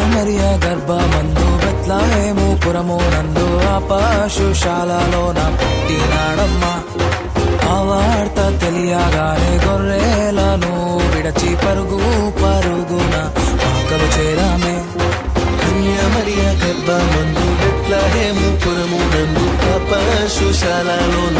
మరియ గర్భమందు బెత్లెహేము పురము నందు ఆ పశుశాలలోన పుట్టినాడమ్మా. ఆ వార్త తెలియగానే గొర్రెలను విడచి పరుగు పరుగున ఆకలు చేరామే. మరియ గర్భమందు బెత్లెహేము పురము నందు ఆ పశుశాలలోన